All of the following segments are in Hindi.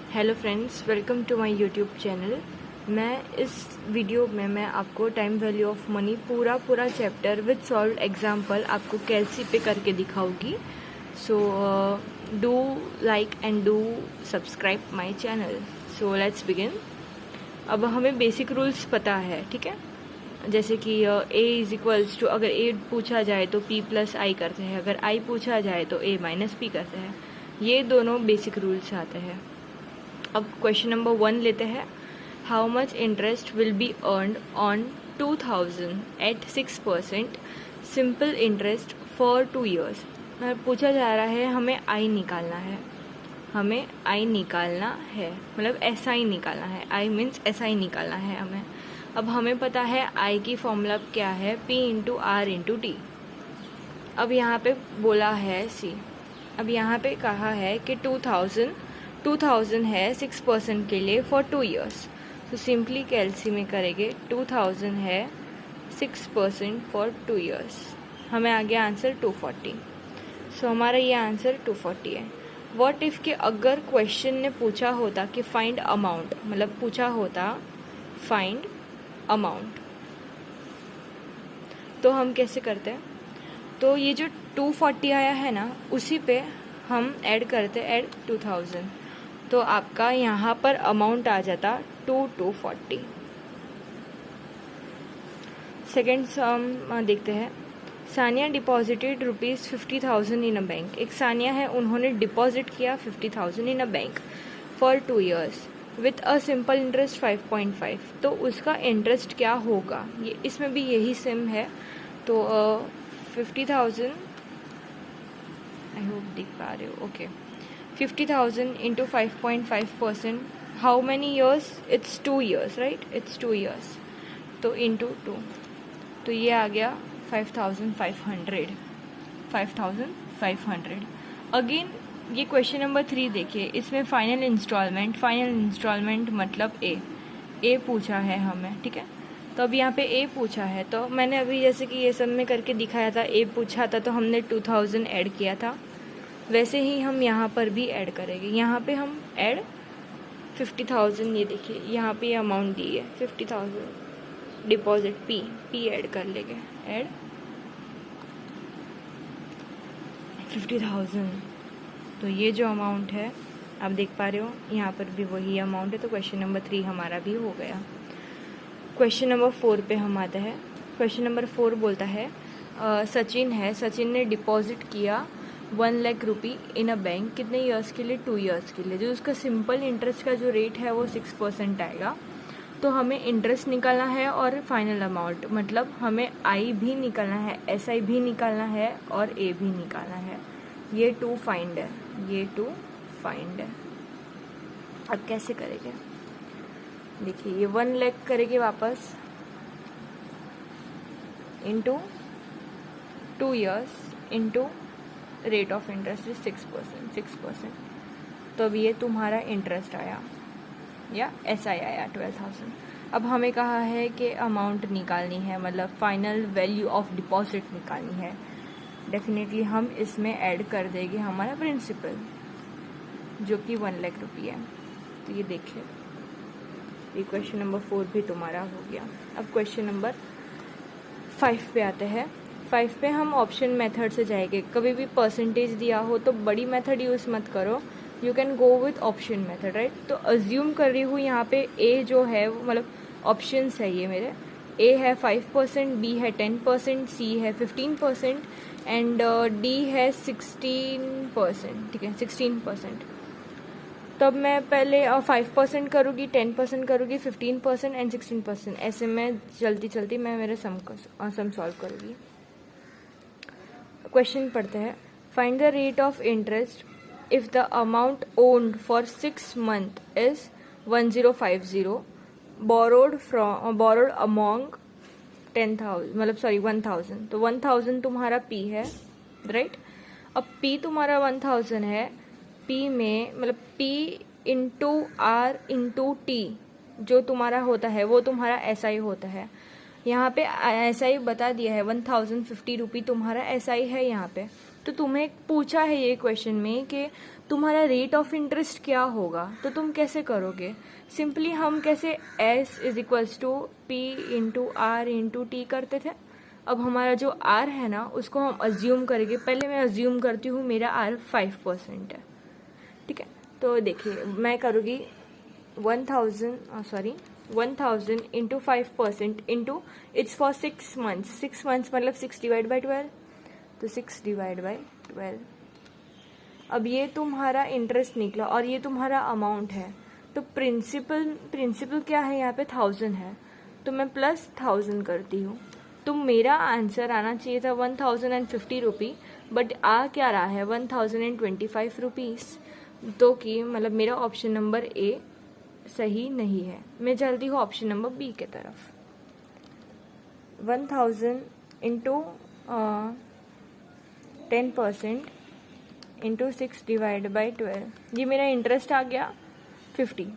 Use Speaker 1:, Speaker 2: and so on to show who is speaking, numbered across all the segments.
Speaker 1: Hello friends, welcome to my YouTube channel. मैं इस वीडियो में मैं आपको टाइम वैल्यू ऑफ मनी पूरा चैप्टर विद सॉल्व्ड एग्जांपल आपको कैलसी पे करके दिखाऊंगी। So do like and do subscribe my channel. So let's begin. अब हमें बेसिक रूल्स पता है, ठीक है। जैसे कि a इज इक्वल्स टू, अगर a पूछा जाए तो p प्लस आई करते हैं, अगर i पूछा जाए तो a माइनस पी करते हैं। ये दोनों बेसिक रूल्स आते हैं। अब क्वेश्चन नंबर 1 लेते हैं। How much interest will be earned on 2000 at 6% simple interest for 2 years। पूछा जा रहा है, हमें आई निकालना है, मतलब एस आई निकालना है। आई मीन्स एस आई निकालना है हमें। अब हमें पता है आई की फॉर्मूला क्या है, P into R into T. अब यहाँ पे बोला है सी, अब यहाँ पे कहा है कि 2000 है 6% के लिए फॉर 2 years। तो सिंपली कैलसी में करेंगे 2000 है 6% फॉर 2 years। हमें आ गया आंसर 240। सो हमारा ये आंसर 240 है। व्हाट इफ़ के अगर क्वेश्चन ने पूछा होता कि फाइंड अमाउंट, मतलब पूछा होता फाइंड अमाउंट, तो हम कैसे करते हैं? तो ये जो 240 आया है ना, उसी पे हम ऐड करते ऐड 2000, तो आपका यहाँ पर अमाउंट आ जाता 240। सेकेंड सम देखते हैं। Sania deposited ₹50,000 in a bank. एक सानिया है, उन्होंने डिपॉजिट किया 50,000 in a bank for 2 years with a simple interest 5.5। तो उसका इंटरेस्ट क्या होगा, ये इसमें भी यही सेम है। तो 50,000, आई होप दिख पा रहे हो, okay. 50,000 into 5.5%, how many years? It's 2 years, right? It's 2 years, तो इंटू 2, तो ये आ गया 5,500। अगेन ये क्वेश्चन नंबर 3 देखिए, इसमें फाइनल इंस्टॉलमेंट मतलब ए पूछा है हमें, ठीक है। तो अब यहाँ पे ए पूछा है, तो मैंने अभी जैसे कि ये सब में करके दिखाया था, ए पूछा था तो हमने 2000 ऐड किया था, वैसे ही हम यहाँ पर भी ऐड करेंगे। यहाँ पे हम ऐड 50,000, ये देखिए यहाँ पे अमाउंट दी है 50,000, डिपॉजिट पी ऐड कर लेंगे, ऐड 50,000। तो ये जो अमाउंट है आप देख पा रहे हो, यहाँ पर भी वही अमाउंट है। तो क्वेश्चन नंबर 3 हमारा भी हो गया। क्वेश्चन नंबर 4 पे हम आते हैं। क्वेश्चन नंबर 4 बोलता है सचिन ने डिपॉजिट किया 1 लाख रुपी इन अ बैंक, कितने ईयर्स के लिए? 2 years के लिए। जो उसका सिंपल इंटरेस्ट का जो रेट है वो 6% आएगा। तो हमें इंटरेस्ट निकालना है और फाइनल अमाउंट, मतलब हमें आई भी निकालना है, एस आई भी निकालना है और ए भी निकालना है। ये 2 फाइंड है। अब कैसे करेंगे? देखिए ये 1 लाख करेंगे वापस into 2 years into rate of interest is 6%। तो अब ये तुम्हारा इंटरेस्ट आया या एस आई आया 12,000। अब हमें कहा है कि अमाउंट निकालनी है, मतलब फाइनल वैल्यू ऑफ डिपॉजिट निकालनी है। डेफिनेटली हम इसमें ऐड कर देंगे हमारा प्रिंसिपल, जो कि 1 लाख रुपये है। तो ये देखिए, ये क्वेश्चन नंबर 4 भी तुम्हारा हो गया। अब क्वेश्चन नंबर 5 पे आते हैं। 5 पे हम ऑप्शन मेथड से जाएंगे। कभी भी परसेंटेज दिया हो तो बड़ी मेथड यूज़ मत करो, you can go with option method, right. तो अज्यूम कर रही हूँ यहाँ पे ए जो है, मतलब ऑप्शंस है ये मेरे, ए है 5%, बी है 10%, सी है 15% एंड डी है 16%, ठीक है 16%। तब मैं पहले 5% करूँगी, 10% करूँगी, 15% एंड 16%, ऐसे में चलती मैं मेरे सम सॉल्व करूँगी। क्वेश्चन पढ़ते हैं। Find the rate of interest if the amount owned for 6 months is 1050, borrowed among 10,000, मतलब सॉरी 1000। तो 1000 तुम्हारा P है, राइट। अब P तुम्हारा 1000 है, P में मतलब P into R into T जो तुम्हारा होता है वो तुम्हारा SI होता है। यहाँ पे SI बता दिया है 1050 रुपी तुम्हारा SI है यहाँ पे। तो तुम्हें पूछा है ये क्वेश्चन में कि तुम्हारा रेट ऑफ इंटरेस्ट क्या होगा, तो तुम कैसे करोगे? सिंपली हम कैसे S is equals to P into R into T करते थे। अब हमारा जो R है ना, उसको हम अज्यूम करेंगे। पहले मैं अज्यूम करती हूँ मेरा R 5% है, ठीक है। तो देखिए मैं करूँगी 1000 into 5% into its for 6 months. 6 months मतलब 6 डिवाइड बाई 12, तो 6 डिवाइड बाई 12। अब ये तुम्हारा इंटरेस्ट निकला और ये तुम्हारा अमाउंट है। तो प्रिंसिपल क्या है यहाँ पे? 1000 है, तो मैं प्लस 1000 करती हूँ। तो मेरा आंसर आना चाहिए था 1050 रुपी, बट आ क्या रहा है 1025 रुपीज़। तो कि मतलब मेरा ऑप्शन नंबर ए सही नहीं है। मैं चलती हूँ ऑप्शन नंबर बी के तरफ। 1000 इंटू 10% इंटू 6 डिवाइड बाई 12, ये मेरा इंटरेस्ट आ गया 50।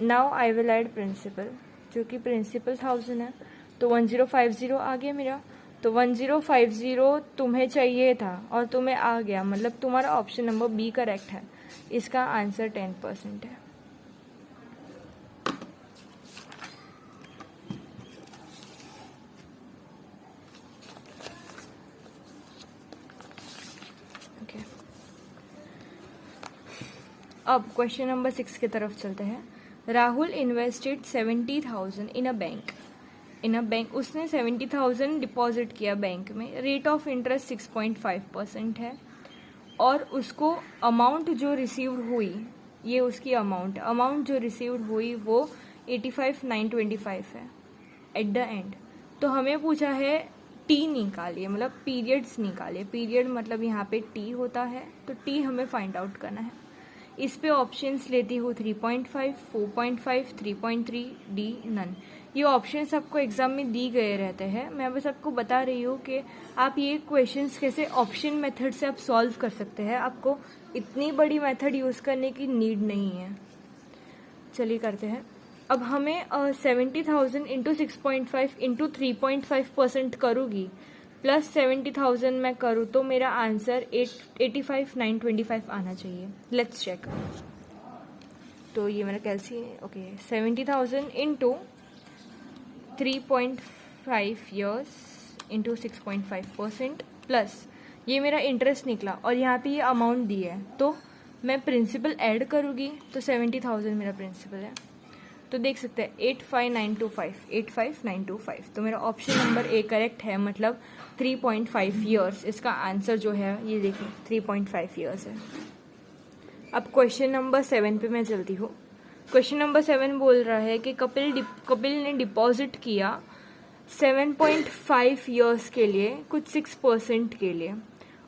Speaker 1: Now I will add principal, जो कि प्रिंसिपल 1000 है, तो 1050 आ गया मेरा। तो 1050 तुम्हें चाहिए था और तुम्हें आ गया, मतलब तुम्हारा ऑप्शन नंबर बी करेक्ट है। इसका आंसर 10% है। अब क्वेश्चन नंबर 6 की तरफ चलते हैं। Rahul invested 70,000 in a bank. उसने 70,000 डिपॉजिट किया बैंक में। रेट ऑफ इंटरेस्ट 6.5% है और उसको अमाउंट जो रिसीव्ड हुई, ये उसकी अमाउंट जो रिसीव्ड हुई वो 85,925 है एट द एंड। तो हमें पूछा है टी निकालिए, मतलब पीरियड्स निकालिए। पीरियड मतलब यहाँ पे टी होता है, तो टी हमें फाइंड आउट करना है। इस पे ऑप्शंस लेती हूँ 3.5, 4.5, 3.3, डी नन। ये ऑप्शंस आपको एग्जाम में दी गए रहते हैं। मैं बस आपको बता रही हूँ कि आप ये क्वेश्चंस कैसे ऑप्शन मेथड से आप सॉल्व कर सकते हैं। आपको इतनी बड़ी मेथड यूज़ करने की नीड नहीं है। चलिए करते हैं। अब हमें 70,000 इंटू 6.5 इंटू 3.5% करूँगी, प्लस 70,000 मैं करूँ, तो मेरा आंसर 85,925 आना चाहिए। Let's check. तो ये मेरा कैलसी है। Okay, 70,000 into 3.5 years into 6.5% plus ये मेरा इंटरेस्ट निकला और यहाँ पे ये अमाउंट दी है, तो मैं प्रिंसिपल ऐड करूँगी, तो 70,000 मेरा प्रिंसिपल है। तो देख सकते हैं 85,925। तो मेरा ऑप्शन नंबर ए करेक्ट है, मतलब 3.5 ईयर्स। इसका आंसर जो है ये देखिए 3.5 ईयर्स है। अब क्वेश्चन नंबर 7 पे मैं चलती हूँ। क्वेश्चन नंबर 7 बोल रहा है कि कपिल ने डिपॉजिट किया 7.5 ईयर्स के लिए, कुछ 6% के लिए,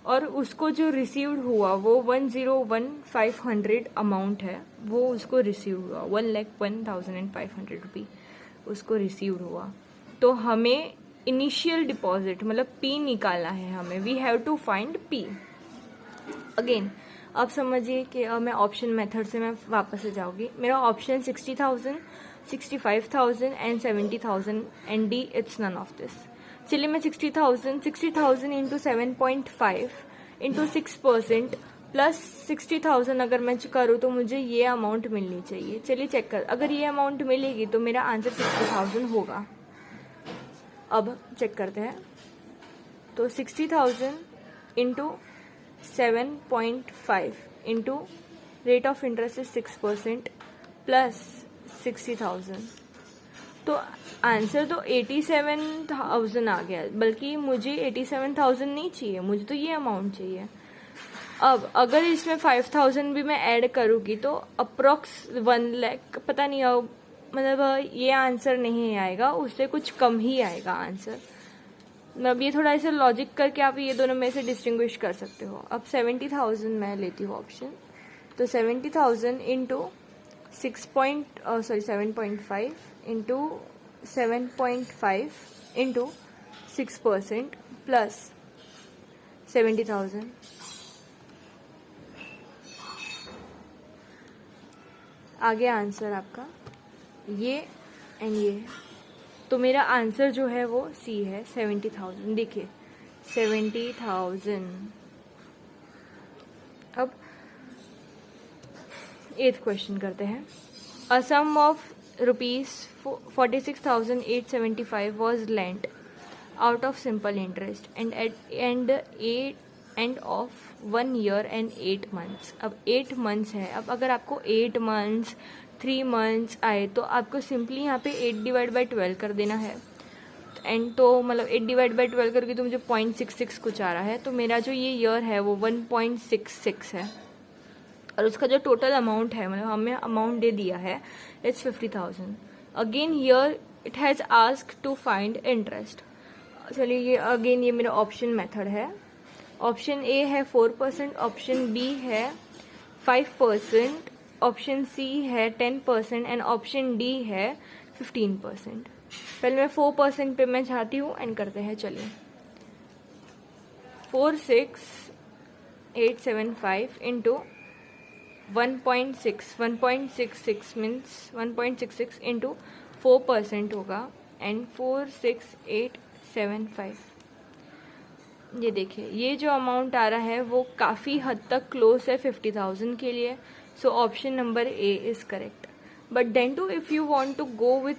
Speaker 1: और उसको जो रिसीव्ड हुआ वो 101,500 अमाउंट है, वो उसको रिसीव हुआ 1,01,500 रुपी उसको रिसीव्ड हुआ। तो हमें इनिशियल डिपॉजिट मतलब पी निकालना है हमें। We have to find P. Again अब समझिए कि मैं ऑप्शन मेथड से मैं वापस से जाऊँगी। मेरा option 60,000, 65,000 and 70,000 and D it's none of this. चलिए मैं 60,000 इंटू 7.5 इंटू 6% प्लस 60,000 अगर मैं करूँ तो मुझे ये अमाउंट मिलनी चाहिए। चलिए चेक कर, अगर ये अमाउंट मिलेगी तो मेरा आंसर 60,000 होगा। अब चेक करते हैं। तो 60,000 into 7.5 into rate of interest is 6% plus 60,000, तो आंसर तो 87,000 आ गया। बल्कि मुझे 87,000 नहीं चाहिए, मुझे तो ये अमाउंट चाहिए। अब अगर इसमें 5,000 भी मैं ऐड करूँगी तो अप्रॉक्स 1 लाख, पता नहीं हो, मतलब ये आंसर नहीं आएगा, उससे कुछ कम ही आएगा आंसर। मतलब ये थोड़ा ऐसे लॉजिक करके आप ये दोनों में से डिस्टिंग्विश कर सकते हो। अब 70,000 मैं लेती हूँ ऑप्शन। तो 70,000 इंटू 7.5 इंटू 7.5 इंटू 6% प्लस 70,000, आगे आंसर आपका ये एंड ये। तो मेरा आंसर जो है वो सी है 70,000। देखिए 70,000 8th क्वेश्चन करते हैं. अ सम of ₹46,875 was lent out of simple interest and at end of 1 year and 8 months. अब 8 months है. अब अगर आपको 8 months 3 months आए तो आपको सिंपली यहाँ पे 8/12 कर देना है. एंड तो मतलब 8/12 करके तो मुझे 0.66 कुछ आ रहा है. तो मेरा जो ये ईयर है वो 1.66 है और उसका जो टोटल अमाउंट है मतलब हमें अमाउंट दे दिया है it's 50,000. Again here it has asked to find interest. चलिए ये अगेन ये मेरा ऑप्शन मेथड है. ऑप्शन ए है 4%, ऑप्शन बी है 5%, ऑप्शन सी है 10% एंड ऑप्शन डी है 15%. पहले मैं 4% पे मैं चाहती हूँ एंड करते हैं. चलिए 46,875 इंटू 1.66 मीन्स 1.66 इंटू 4% होगा एंड 46,875. ये देखिए ये जो अमाउंट आ रहा है वो काफ़ी हद तक क्लोज है 50,000 के लिए. So option number A is correct. But then too if you want to go with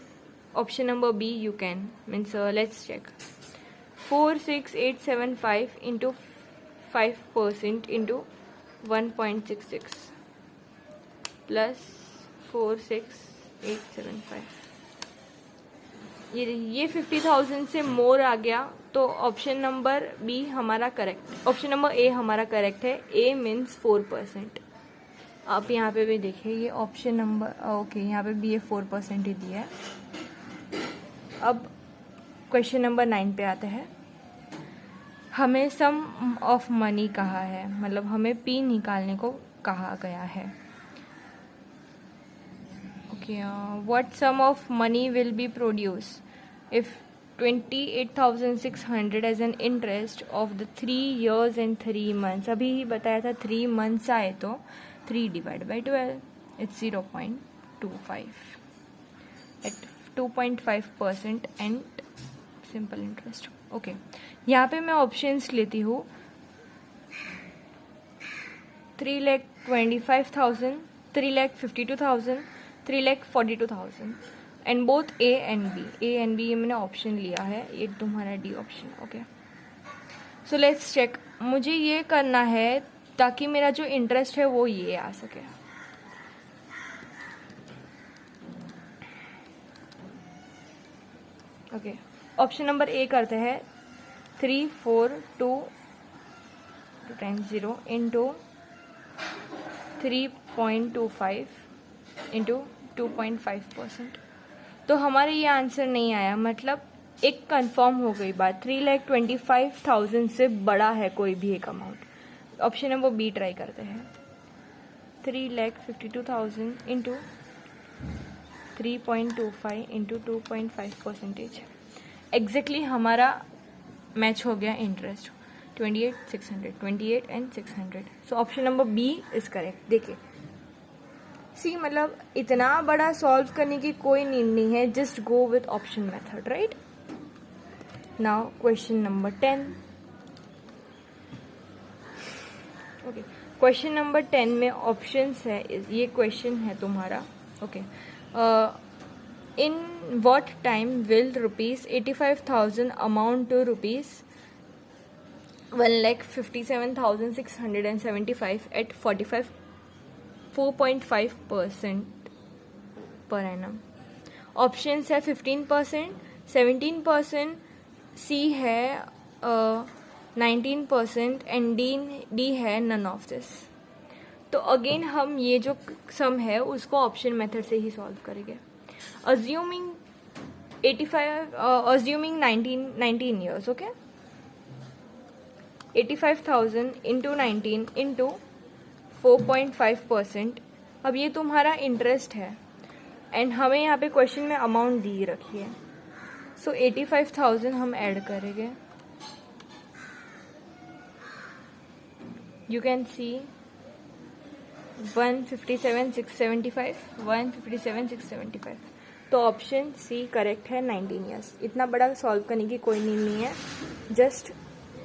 Speaker 1: option number B you can. Means let's check. 46,875 into 5% into 1.66 plus 46,875. ये 50,000 से मोर आ गया तो ऑप्शन नंबर बी हमारा करेक्ट, ऑप्शन नंबर ए हमारा करेक्ट है. A means 4%. आप यहाँ पे भी देखिए ये ऑप्शन नंबर ओके यहाँ पे भी ये 4% ही दिया है. अब क्वेश्चन नंबर 9 पे आते हैं. हमें सम ऑफ मनी कहा है, मतलब हमें पी निकालने को कहा गया है. What sum of money will be produced if 28,600 as an interest of the 3 years and 3 months. अभी ही बताया था 3 months आए तो 3/12 it's 0.25 at 2.5% and simple interest. Okay यहाँ पे मैं ऑप्शंस लेती हूँ 3,25,000, 3,52,000, 3,42,000 and both A and B. A and B ये मैंने ऑप्शन लिया है, ये तुम्हारा D option. Okay so let's check. मुझे ये करना है ताकि मेरा जो इंटरेस्ट है वो ये आ सके. ओके ऑप्शन नंबर ए करते हैं. 342 इंटू 3.25 इंटू 2.5%. तो हमारे ये आंसर नहीं आया, मतलब एक कंफर्म हो गई बात. 3,25,000 से बड़ा है कोई भी एक amount. Option number B try करते हैं. 3,52,000 इंटू 3.25 इंटू 2.5%. एग्जैक्टली हमारा मैच हो गया interest. 28,600 and 600. So option number B is correct. देखिए सी मतलब इतना बड़ा सॉल्व करने की कोई नीड नहीं है, just go with option method, right. Now question number 10. Okay question number 10 में ऑप्शंस है. ये क्वेश्चन है तुम्हारा. Okay in what time will ₹85,000 amount to ₹1,57,675 at 4.5% per annum. Options है 15%, 17%, सी है 19% एंड डी है नन ऑफ दिस. तो अगेन हम ये जो सम है उसको ऑप्शन मेथड से ही सॉल्व करेंगे. Assuming 19 years. Okay 85,000 into 19 into 4.5%. अब ये तुम्हारा इंटरेस्ट है एंड हमें यहाँ पे क्वेश्चन में अमाउंट दी रखी है. सो 85,000 हम ऐड करेंगे. You can see 157,675, 157,675. तो ऑप्शन सी करेक्ट है. 19 years. इतना बड़ा सॉल्व करने की कोई नीड नहीं है, जस्ट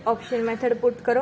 Speaker 1: ऑप्शन मेथड पुट करो